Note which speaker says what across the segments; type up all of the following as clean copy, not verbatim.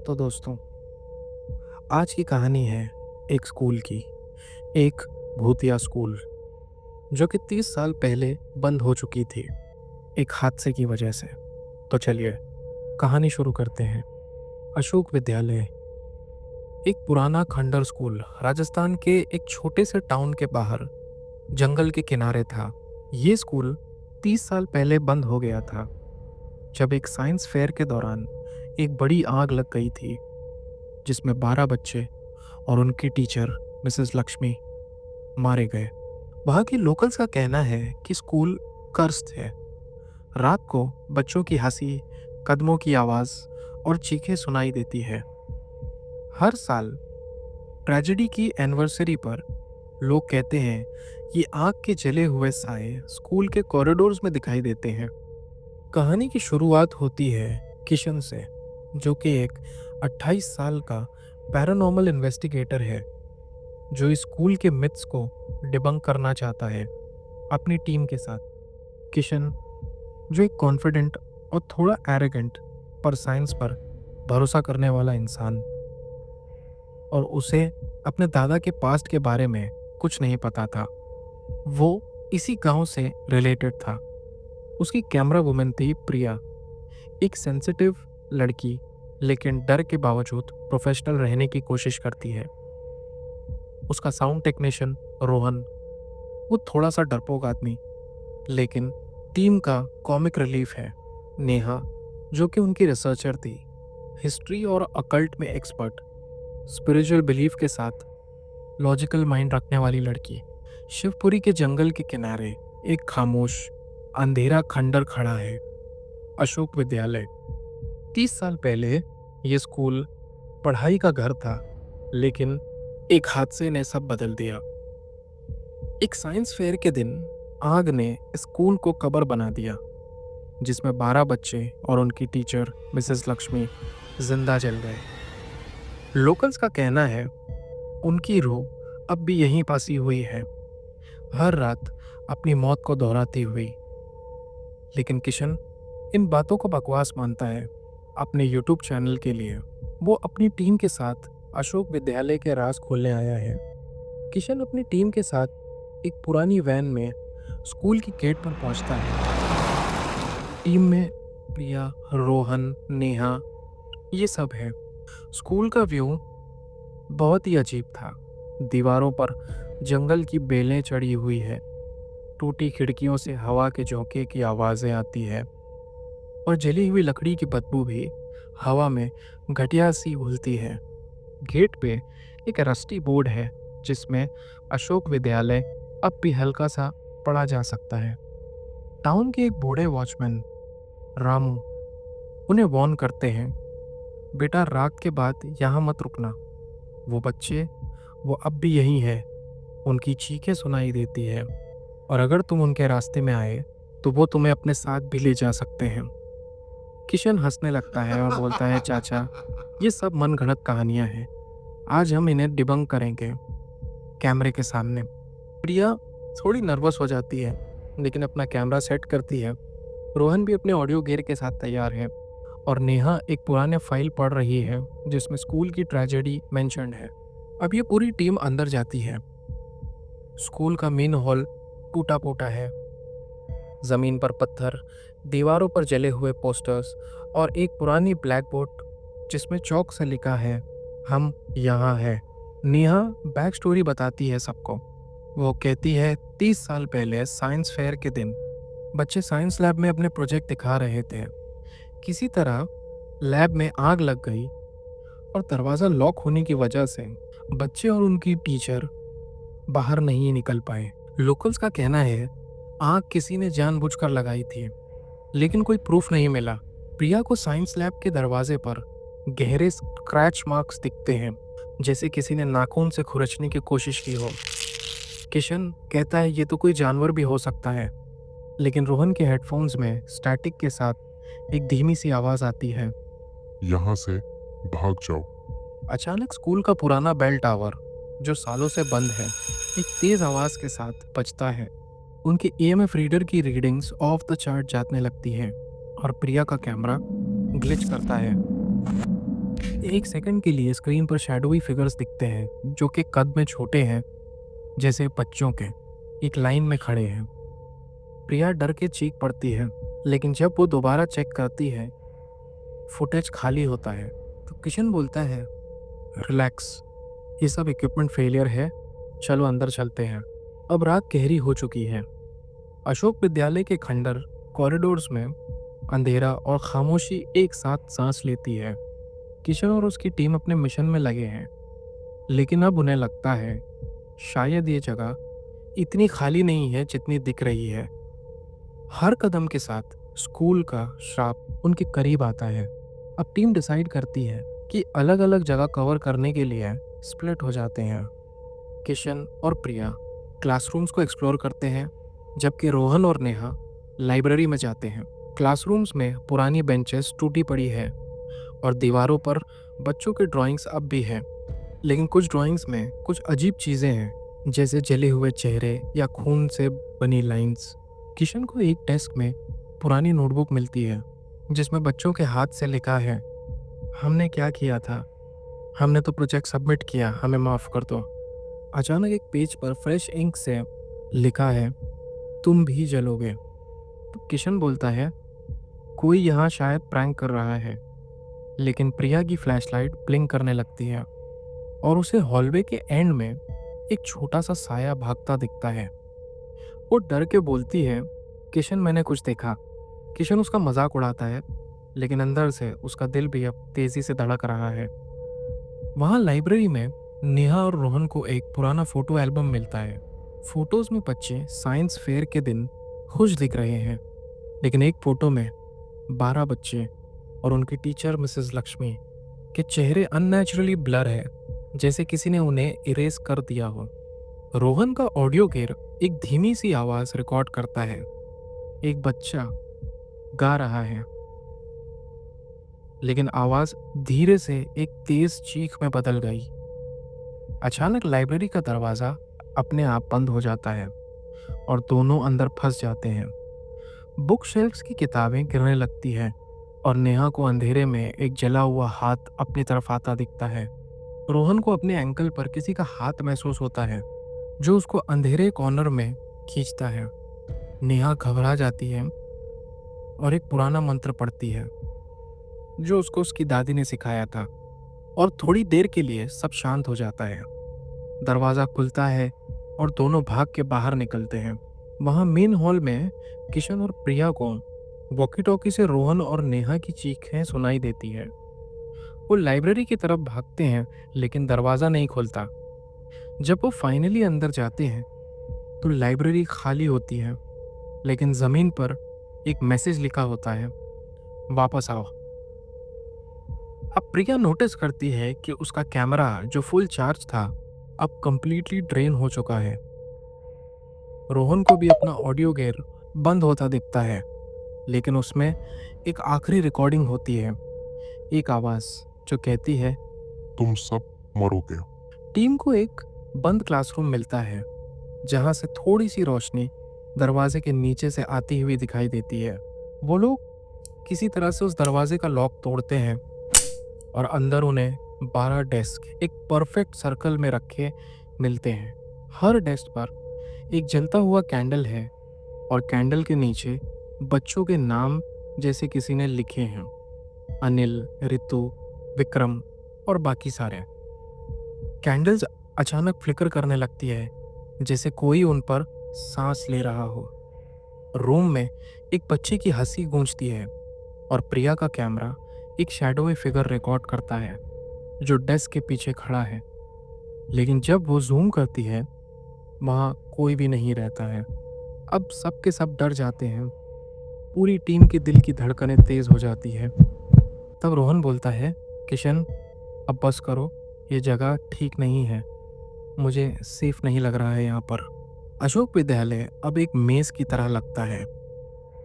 Speaker 1: तो दोस्तों, आज की कहानी है एक स्कूल की। एक भूतिया स्कूल जो कि 30 साल पहले बंद हो चुकी थी एक हादसे की वजह से। तो चलिए कहानी शुरू करते हैं। अशोक विद्यालय एक पुराना खंडर स्कूल राजस्थान के एक छोटे से टाउन के बाहर जंगल के किनारे था। ये स्कूल 30 साल पहले बंद हो गया था जब एक साइंस फेयर के दौरान एक बड़ी आग लग गई थी जिसमें 12 बच्चे और उनकी टीचर मिसेस लक्ष्मी मारे गए। वहाँ के लोकल्स का कहना है कि स्कूल कर्स्ड है। रात को बच्चों की हंसी, कदमों की आवाज़ और चीखें सुनाई देती है। हर साल ट्रेजेडी की एनिवर्सरी पर लोग कहते हैं कि आग के जले हुए साए स्कूल के कॉरिडोर्स में दिखाई देते हैं। कहानी की शुरुआत होती है किशन से, जो कि एक 28 साल का पैरानॉर्मल इन्वेस्टिगेटर है जो इस स्कूल के मिथ्स को डिबंक करना चाहता है अपनी टीम के साथ। किशन जो एक कॉन्फिडेंट और थोड़ा एरोगेंट पर साइंस पर भरोसा करने वाला इंसान, और उसे अपने दादा के पास्ट के बारे में कुछ नहीं पता था। वो इसी गांव से रिलेटेड था। उसकी कैमरा वुमेन थी प्रिया, एक सेंसिटिव लड़की लेकिन डर के बावजूद प्रोफेशनल रहने की कोशिश करती है। उसका साउंड टेक्नीशियन रोहन, वो थोड़ा सा डरपोक आदमी लेकिन टीम का कॉमिक रिलीफ है। नेहा जो कि उनकी रिसर्चर थी, हिस्ट्री और अकल्ट में एक्सपर्ट, स्पिरिचुअल बिलीफ के साथ लॉजिकल माइंड रखने वाली लड़की। शिवपुरी के जंगल के किनारे एक खामोश अंधेरा खंडर खड़ा है, अशोक विद्यालय। 30 साल पहले ये स्कूल पढ़ाई का घर था, लेकिन एक हादसे ने सब बदल दिया। एक साइंस फेयर के दिन आग ने स्कूल को कब्र बना दिया, जिसमें 12 बच्चे और उनकी टीचर मिसेस लक्ष्मी जिंदा जल गए। लोकल्स का कहना है उनकी रूह अब भी यहीं फंसी हुई है, हर रात अपनी मौत को दोहराती हुई। लेकिन किशन इन बातों को बकवास मानता है। अपने यूट्यूब चैनल के लिए वो अपनी टीम के साथ अशोक विद्यालय के राज खोलने आया है। किशन अपनी टीम के साथ एक पुरानी वैन में स्कूल की गेट पर पहुंचता है। टीम में प्रिया, रोहन, नेहा, ये सब है। स्कूल का व्यू बहुत ही अजीब था। दीवारों पर जंगल की बेलें चढ़ी हुई है, टूटी खिड़कियों से हवा के झोंके की आवाज़ें आती है और जली हुई लकड़ी की बदबू भी हवा में घटिया सी घुलती है। गेट पे एक रस्टी बोर्ड है जिसमें अशोक विद्यालय अब भी हल्का सा पढ़ा जा सकता है। टाउन के एक बूढ़े वॉचमैन रामू उन्हें वार्न करते हैं, बेटा रात के बाद यहाँ मत रुकना। वो बच्चे वो अब भी यहीं है, उनकी चीखें सुनाई देती है और अगर तुम उनके रास्ते में आए तो वो तुम्हें अपने साथ भी ले जा सकते हैं। किशन हंसने लगता है और बोलता है, चाचा ये सब मनगढ़ंत कहानियां हैं, आज हम इन्हें डिबंक करेंगे कैमरे के सामने। प्रिया थोड़ी नर्वस हो जाती है लेकिन अपना कैमरा सेट करती है। रोहन भी अपने ऑडियो गियर के साथ तैयार है और नेहा एक पुराने फाइल पढ़ रही है जिसमें स्कूल की ट्रेजेडी मेंशन्ड है। अब ये पूरी टीम अंदर जाती है। स्कूल का मेन हॉल टूटा फूटा है, जमीन पर पत्थर, दीवारों पर जले हुए पोस्टर्स और एक पुरानी ब्लैक बोर्ड जिसमें चौक से लिखा है, हम यहाँ हैं। नेहा बैक स्टोरी बताती है सबको। वो कहती है 30 साल पहले साइंस फेयर के दिन बच्चे साइंस लैब में अपने प्रोजेक्ट दिखा रहे थे। किसी तरह लैब में आग लग गई और दरवाज़ा लॉक होने की वजह से बच्चे और उनकी टीचर बाहर नहीं निकल पाए। लोकल्स का कहना है आग किसी ने जानबूझकर लगाई थी, लेकिन कोई प्रूफ नहीं मिला। प्रिया को साइंस लैब के दरवाजे पर गहरे स्क्रैच मार्क्स दिखते हैं, जैसे किसी ने नाखून से खुरचने की कोशिश की हो। किशन कहता है ये तो कोई जानवर भी हो सकता है, लेकिन रोहन के हेडफोन्स में स्टैटिक के साथ एक धीमी सी आवाज़ आती है,
Speaker 2: यहाँ से भाग जाओ।
Speaker 1: अचानक स्कूल का पुराना बेल टावर जो सालों से बंद है एक तेज आवाज के साथ बजता है। उनके ईएमएफ रीडर की रीडिंग्स ऑफ द चार्ट जाने लगती है और प्रिया का कैमरा ग्लिच करता है। एक सेकंड के लिए स्क्रीन पर शैडोवी फिगर्स दिखते हैं जो कि कद में छोटे हैं, जैसे बच्चों के, एक लाइन में खड़े हैं। प्रिया डर के चीख पड़ती है, लेकिन जब वो दोबारा चेक करती है, फुटेज खाली होता है। तो किशन बोलता है, रिलैक्स, ये सब इक्विपमेंट फेलियर है, चलो अंदर चलते हैं। अब रात गहरी हो चुकी है। अशोक विद्यालय के खंडर कॉरिडोर्स में अंधेरा और खामोशी एक साथ सांस लेती है। किशन और उसकी टीम अपने मिशन में लगे हैं, लेकिन अब उन्हें लगता है शायद ये जगह इतनी खाली नहीं है जितनी दिख रही है। हर कदम के साथ स्कूल का श्राप उनके करीब आता है। अब टीम डिसाइड करती है कि अलग अलग जगह कवर करने के लिए स्प्लिट हो जाते हैं। किशन और प्रिया क्लासरूम्स को एक्सप्लोर करते हैं, जबकि रोहन और नेहा लाइब्रेरी में जाते हैं। क्लासरूम्स में पुरानी बेंचेस टूटी पड़ी है और दीवारों पर बच्चों के ड्राइंग्स अब भी हैं, लेकिन कुछ ड्राइंग्स में कुछ अजीब चीज़ें हैं, जैसे जले हुए चेहरे या खून से बनी लाइंस। किशन को एक डेस्क में पुरानी नोटबुक मिलती है जिसमें बच्चों के हाथ से लिखा है, हमने क्या किया था, हमने तो प्रोजेक्ट सबमिट किया, हमें माफ़ कर दो। अचानक एक पेज पर फ्रेश इंक से लिखा है, तुम भी जलोगे। तो किशन बोलता है, कोई यहाँ शायद प्रैंक कर रहा है। लेकिन प्रिया की फ्लैशलाइट ब्लिंक करने लगती है और उसे हॉलवे के एंड में एक छोटा सा साया भागता दिखता है। वो डर के बोलती है, किशन मैंने कुछ देखा। किशन उसका मजाक उड़ाता है, लेकिन अंदर से उसका दिल भी अब तेजी से धड़क रहा है। वहाँ लाइब्रेरी में नेहा और रोहन को एक पुराना फोटो एल्बम मिलता है। फोटोज में बच्चे साइंस फेयर के दिन खुश दिख रहे हैं, लेकिन एक फोटो में 12 बच्चे और उनकी टीचर मिसेस लक्ष्मी के चेहरे अननेचुरली ब्लर है, जैसे किसी ने उन्हें इरेज कर दिया हो। रोहन का ऑडियो गेयर एक धीमी सी आवाज रिकॉर्ड करता है। एक बच्चा गा रहा है, लेकिन आवाज धीरे से एक तेज चीख में बदल गई। अचानक लाइब्रेरी का दरवाजा अपने आप बंद हो जाता है और दोनों अंदर फंस जाते हैं। बुक शेल्फ्स की किताबें गिरने लगती है और नेहा को अंधेरे में एक जला हुआ हाथ अपनी तरफ आता दिखता है। रोहन को अपने एंकल पर किसी का हाथ महसूस होता है जो उसको अंधेरे कॉर्नर में खींचता है। नेहा घबरा जाती है और एक पुराना मंत्र पढ़ती है जो उसको उसकी दादी ने सिखाया था, और थोड़ी देर के लिए सब शांत हो जाता है। दरवाज़ा खुलता है और दोनों भाग के बाहर निकलते हैं। वहाँ मेन हॉल में किशन और प्रिया को वॉकी टॉकी से रोहन और नेहा की चीखें सुनाई देती है। वो लाइब्रेरी की तरफ भागते हैं, लेकिन दरवाज़ा नहीं खुलता। जब वो फाइनली अंदर जाते हैं तो लाइब्रेरी खाली होती है, लेकिन ज़मीन पर एक मैसेज लिखा होता है, वापस आओ। अब प्रिया नोटिस करती है कि उसका कैमरा जो फुल चार्ज था अब कंप्लीटली ड्रेन हो चुका है। रोहन को भी अपना ऑडियो गेयर बंद होता दिखता है, लेकिन उसमें एक आखिरी रिकॉर्डिंग होती है, एक आवाज़ जो कहती है,
Speaker 2: तुम सब मरोगे।
Speaker 1: टीम को एक बंद क्लासरूम मिलता है जहां से थोड़ी सी रोशनी दरवाजे के नीचे से आती हुई दिखाई देती है। वो लोग किसी तरह से उस दरवाजे का लॉक तोड़ते हैं और अंदर उन्हें 12 डेस्क एक परफेक्ट सर्कल में रखे मिलते हैं। हर डेस्क पर एक जलता हुआ कैंडल है और कैंडल के नीचे बच्चों के नाम जैसे किसी ने लिखे हैं, अनिल, ऋतु, विक्रम और बाकी सारे। कैंडल्स अचानक फ्लिकर करने लगती है जैसे कोई उन पर सांस ले रहा हो। रूम में एक बच्चे की हंसी गूंजती है और प्रिया का कैमरा एक शैडोवी फिगर रिकॉर्ड करता है जो डेस्क के पीछे खड़ा है, लेकिन जब वो जूम करती है वहाँ कोई भी नहीं रहता है। अब सब के सब डर जाते हैं। पूरी टीम के दिल की धड़कनें तेज हो जाती है। तब रोहन बोलता है, किशन अब बस करो, ये जगह ठीक नहीं है, मुझे सेफ नहीं लग रहा है यहाँ पर। अशोक विद्यालय अब एक मेज की तरह लगता है।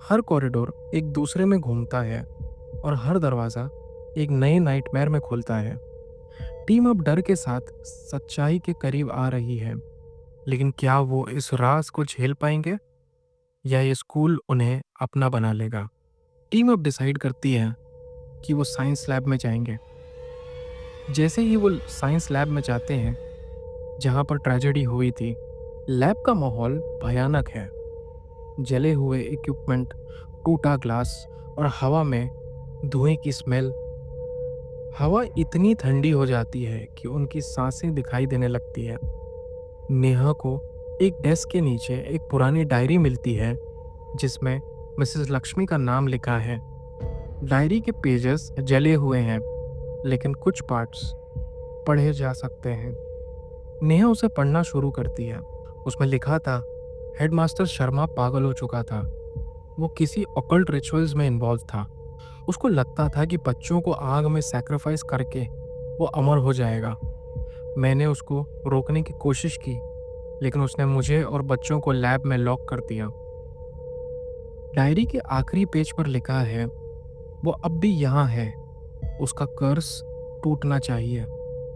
Speaker 1: हर कॉरिडोर एक दूसरे में घूमता है और हर दरवाज़ा एक नए नाइटमेयर में खुलता है। टीम अब डर के साथ सच्चाई के करीब आ रही है, लेकिन क्या वो इस राज को झेल पाएंगे या ये स्कूल उन्हें अपना बना लेगा। टीम अब डिसाइड करती है कि वो साइंस लैब में जाएंगे, जैसे ही वो साइंस लैब में जाते हैं जहाँ पर ट्रेजेडी हुई थी, लैब का माहौल भयानक है। जले हुए इक्विपमेंट, टूटा ग्लास और हवा में धुएं की स्मेल। हवा इतनी ठंडी हो जाती है कि उनकी सांसें दिखाई देने लगती है। नेहा को एक डेस्क के नीचे एक पुरानी डायरी मिलती है जिसमें मिसेस लक्ष्मी का नाम लिखा है। डायरी के पेजेस जले हुए हैं लेकिन कुछ पार्ट्स पढ़े जा सकते हैं। नेहा उसे पढ़ना शुरू करती है। उसमें लिखा था, हेडमास्टर शर्मा पागल हो चुका था। वो किसी ऑकल्ट रिचुअल्स में इन्वॉल्व था। उसको लगता था कि बच्चों को आग में सैक्रिफाइस करके वो अमर हो जाएगा। मैंने उसको रोकने की कोशिश की लेकिन उसने मुझे और बच्चों को लैब में लॉक कर दिया। डायरी के आखिरी पेज पर लिखा है, वो अब भी यहाँ है, उसका कर्स टूटना चाहिए।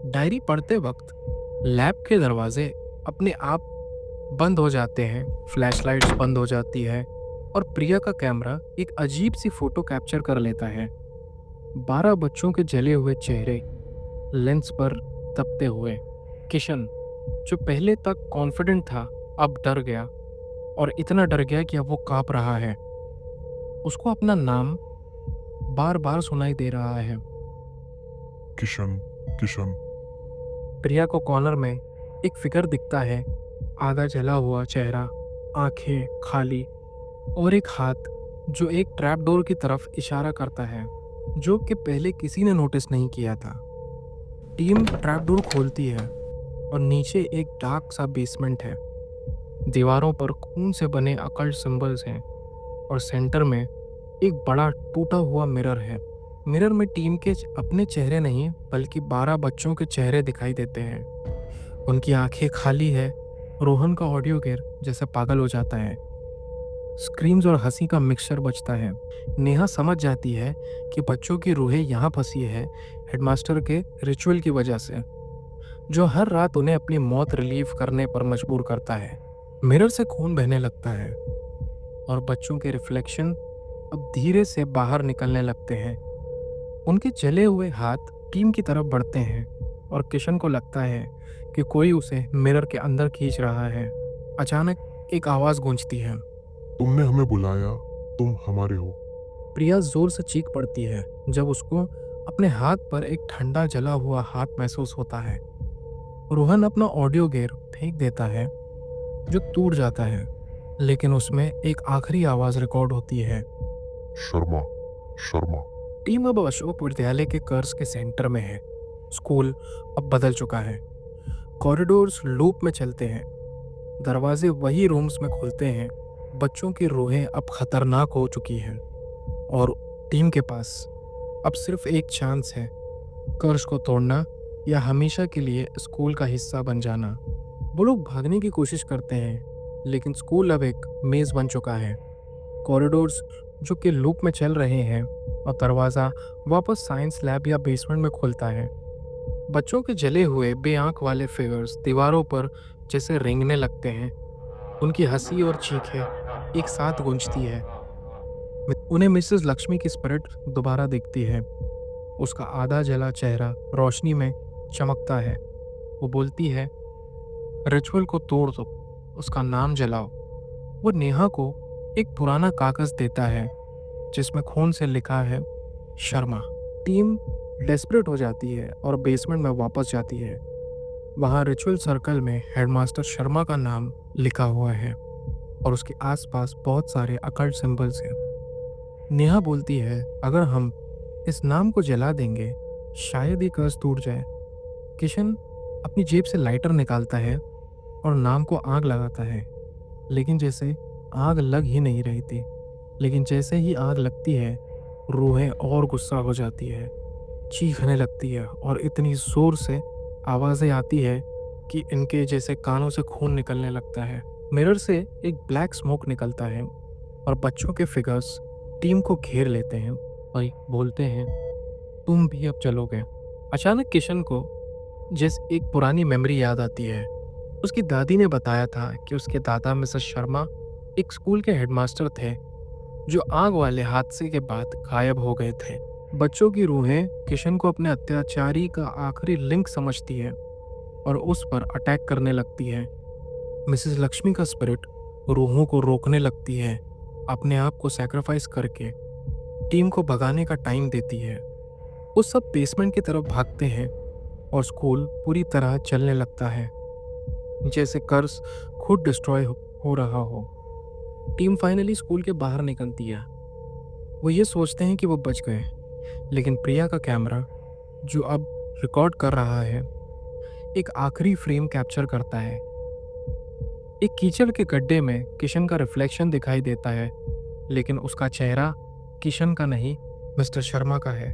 Speaker 1: डायरी पढ़ते वक्त लैब के दरवाजे अपने आप बंद हो जाते हैं, फ्लैशलाइट्स बंद हो जाती है और प्रिया का कैमरा एक अजीब सी फोटो कैप्चर कर लेता है। 12 बच्चों के जले हुए चेहरे लेंस पर तपते हुए। किशन, जो पहले तक कॉन्फिडेंट था, अब डर गया और इतना डर गया कि अब वो कांप रहा है। उसको अपना नाम बार बार सुनाई दे रहा है।
Speaker 2: किशन, किशन।
Speaker 1: प्रिया को कॉर्नर में एक फिगर दिखता है, आधा जला हुआ चेहरा, आंखें खाली और एक हाथ जो एक ट्रैप डोर की तरफ इशारा करता है, जो कि पहले किसी ने नोटिस नहीं किया था। टीम ट्रैप डोर खोलती है और नीचे एक डार्क सा बेसमेंट है। दीवारों पर खून से बने अकल्ट सिंबल्स हैं और सेंटर में एक बड़ा टूटा हुआ मिरर है। मिरर में टीम के अपने चेहरे नहीं बल्कि 12 बच्चों के चेहरे दिखाई देते हैं। उनकी आंखें खाली है। रोहन का ऑडियो गिर जैसे पागल हो जाता है। स्क्रीम्स और हंसी का मिक्सचर बजता है। नेहा समझ जाती है कि बच्चों की रूहें यहाँ फंसी है हेडमास्टर के रिचुअल की वजह से, जो हर रात उन्हें अपनी मौत रिलीव करने पर मजबूर करता है। मिरर से खून बहने लगता है और बच्चों के रिफ्लेक्शन अब धीरे से बाहर निकलने लगते हैं। उनके जले हुए हाथ टीम की तरफ बढ़ते हैं और किशन को लगता है कि कोई उसे मिरर के अंदर खींच रहा है। अचानक एक आवाज़ गूंजती है,
Speaker 2: तुमने हमें बुलाया, तुम हमारे हो।
Speaker 1: प्रिया जोर से चीख पड़ती है जब उसको अपने हाथ पर एक ठंडा जला हुआ हाथ महसूस होता है। रोहन अपना ऑडियो गियर फेंक देता है जो टूट जाता है, लेकिन उसमें एक आखिरी आवाज़ रिकॉर्ड होती है।
Speaker 2: शर्मा, शर्मा।
Speaker 1: टीम अब अशोक विद्यालय के कर्स के सेंटर में है। स्कूल अब बदल चुका है। कॉरिडोर्स लूप में चलते हैं, दरवाजे वही रूम्स में खुलते हैं। बच्चों की रूहें अब खतरनाक हो चुकी हैं और टीम के पास अब सिर्फ एक चांस है, कर्स को तोड़ना या हमेशा के लिए स्कूल का हिस्सा बन जाना। वो लोग भागने की कोशिश करते हैं लेकिन स्कूल अब एक मेज़ बन चुका है। कॉरिडोर्स जो कि लूप में चल रहे हैं और दरवाज़ा वापस साइंस लैब या बेसमेंट में खुलता है। बच्चों के जले हुए बेआंख वाले फिगर्स दीवारों पर जैसे रेंगने लगते हैं। उनकी हंसी और चीखें एक साथ गूंजती है। उन्हें मिसेस लक्ष्मी की स्पिरिट दोबारा दिखती है। उसका आधा जला चेहरा रोशनी में चमकता है। वो बोलती है, रिचुअल को तोड़ दो, उसका नाम जलाओ। वो नेहा को एक पुराना कागज देता है जिसमें खून से लिखा है, शर्मा। टीम डेस्परेट हो जाती है और बेसमेंट में वापस जाती है। वहाँ रिचुअल सर्कल में हेडमास्टर शर्मा का नाम लिखा हुआ है और उसके आसपास बहुत सारे अकल्ट सिंबल्स हैं। नेहा बोलती है, अगर हम इस नाम को जला देंगे शायद ये कर्स टूट जाए। किशन अपनी जेब से लाइटर निकालता है और नाम को आग लगाता है, लेकिन जैसे आग लग ही नहीं रही थी। लेकिन जैसे ही आग लगती है, रूहें और गुस्सा हो जाती है, चीखने लगती है और इतनी ज़ोर से आवाज़ें आती है कि इनके जैसे कानों से खून निकलने लगता है। मिरर से एक ब्लैक स्मोक निकलता है और बच्चों के फिगर्स टीम को घेर लेते हैं और बोलते हैं, तुम भी अब चलोगे। अचानक किशन को जैसे एक पुरानी मेमोरी याद आती है। उसकी दादी ने बताया था कि उसके दादा मिसेस शर्मा एक स्कूल के हेडमास्टर थे जो आग वाले हादसे के बाद गायब हो गए थे। बच्चों की रूहें किशन को अपने अत्याचारी का आखिरी लिंक समझती है और उस पर अटैक करने लगती है। मिसेस लक्ष्मी का स्पिरिट रूहों को रोकने लगती है, अपने आप को सैक्रिफाइस करके टीम को भगाने का टाइम देती है। वो सब बेसमेंट की तरफ भागते हैं और स्कूल पूरी तरह चलने लगता है, जैसे कर्स खुद डिस्ट्रॉय हो रहा हो। टीम फाइनली स्कूल के बाहर निकलती है। वो ये सोचते हैं कि वो बच गए, लेकिन प्रिया का कैमरा, जो अब रिकॉर्ड कर रहा है, एक आखिरी फ्रेम कैप्चर करता है। एक कीचड़ के गड्ढे में किशन का रिफ्लेक्शन दिखाई देता है, लेकिन उसका चेहरा किशन का नहीं, मिस्टर शर्मा का है,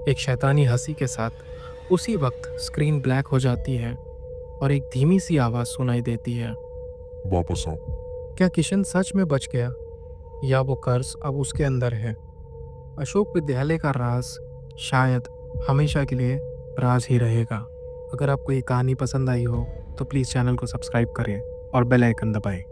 Speaker 1: एक शैतानी हंसी के साथ। उसी वक्त स्क्रीन ब्लैक हो जाती है और एक धीमी सी आवाज़ सुनाई देती है।
Speaker 2: वापस आओ।
Speaker 1: क्या किशन सच में बच गया, या वो कर्स अब उसके अंदर है? अशोक विद्यालय का राज शायद हमेशा के लिए राज ही रहेगा। अगर आपको ये कहानी पसंद आई हो तो प्लीज़ चैनल को सब्सक्राइब करें और बेल आइकन दबाएं।